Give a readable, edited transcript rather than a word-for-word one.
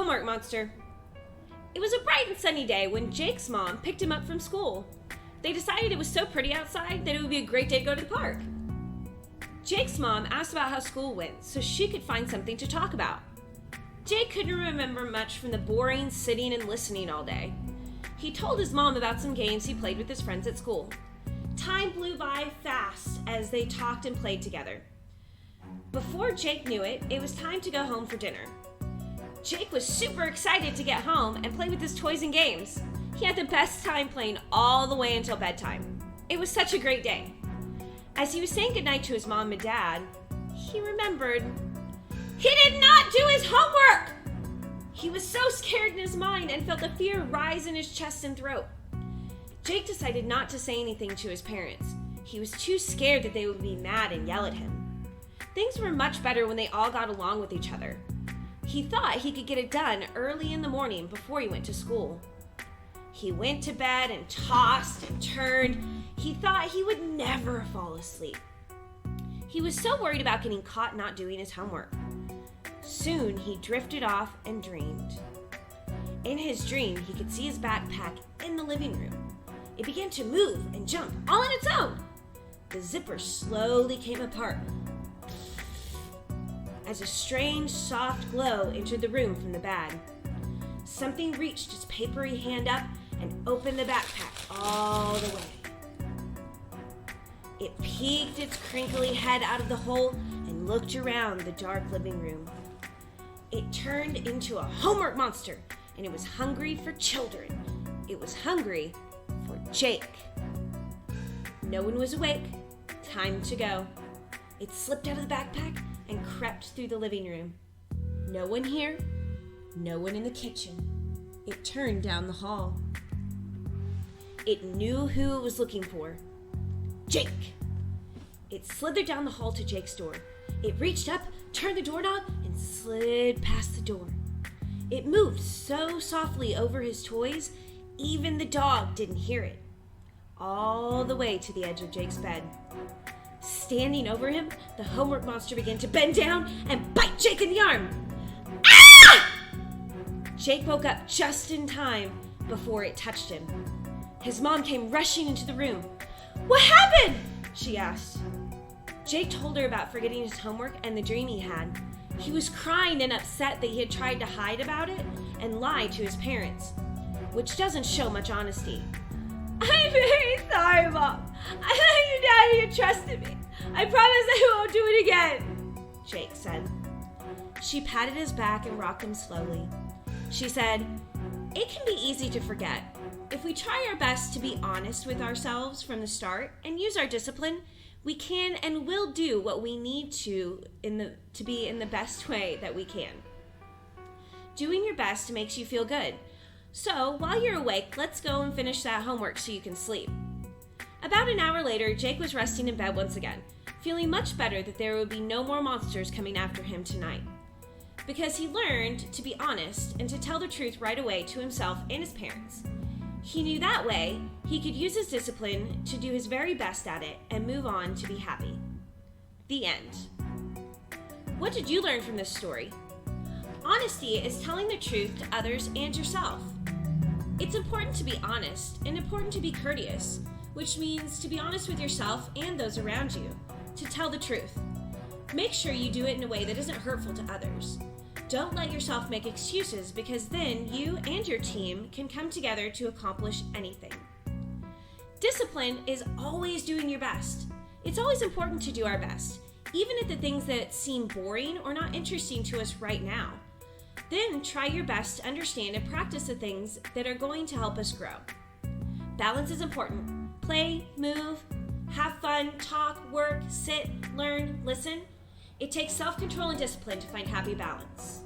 homework monster. It was a bright and sunny day when Jake's mom picked him up from school. They decided it was so pretty outside that it would be a great day to go to the park. Jake's mom asked about how school went so she could find something to talk about. Jake couldn't remember much from the boring sitting and listening all day. He told his mom about some games he played with his friends at school. Time flew by fast as they talked and played together. Before Jake knew it, it was time to go home for dinner. Jake was super excited to get home and play with his toys and games. He had the best time playing all the way until bedtime. It was such a great day. As he was saying goodnight to his mom and dad, he remembered he did not do his homework! He was so scared in his mind and felt the fear rise in his chest and throat. Jake decided not to say anything to his parents. He was too scared that they would be mad and yell at him. Things were much better when they all got along with each other. He thought he could get it done early in the morning before he went to school. He went to bed and tossed and turned. He thought he would never fall asleep. He was so worried about getting caught not doing his homework. Soon he drifted off and dreamed. In his dream, he could see his backpack in the living room. It began to move and jump all on its own. The zipper slowly came apart as a strange, soft glow entered the room from the bag. Something reached its papery hand up and opened the backpack all the way. It peeked its crinkly head out of the hole and looked around the dark living room. It turned into a homework monster, and it was hungry for children. It was hungry for Jake. No one was awake. Time to go. It slipped out of the backpack and crept through the living room. No one here, no one in the kitchen. It turned down the hall. It knew who it was looking for. Jake! It slithered down the hall to Jake's door. It reached up, turned the doorknob, and slid past the door. It moved so softly over his toys, even the dog didn't hear it. All the way to the edge of Jake's bed. Standing over him, the homework monster began to bend down and bite Jake in the arm. Ah! Jake woke up just in time before it touched him. His mom came rushing into the room. "What happened?" she asked. Jake told her about forgetting his homework and the dream he had. He was crying and upset that he had tried to hide about it and lie to his parents, which doesn't show much honesty. "I'm very sorry, Mom. I thought you Daddy had trusted me. I promise I won't do it again," Jake said. She patted his back and rocked him slowly. She said, "It can be easy to forget. If we try our best to be honest with ourselves from the start and use our discipline, we can and will do what we need to be in the best way that we can. Doing your best makes you feel good. So while you're awake, let's go and finish that homework so you can sleep." About an hour later, Jake was resting in bed once again, feeling much better that there would be no more monsters coming after him tonight. Because he learned to be honest and to tell the truth right away to himself and his parents. He knew that way he could use his discipline to do his very best at it and move on to be happy. The end. What did you learn from this story? Honesty is telling the truth to others and yourself. It's important to be honest and important to be courteous, which means to be honest with yourself and those around you, to tell the truth. Make sure you do it in a way that isn't hurtful to others. Don't let yourself make excuses, because then you and your team can come together to accomplish anything. Discipline is always doing your best. It's always important to do our best, even at the things that seem boring or not interesting to us right now. Then try your best to understand and practice the things that are going to help us grow. Balance is important. Play, move, have fun, talk, work, sit, learn, listen. It takes self-control and discipline to find happy balance.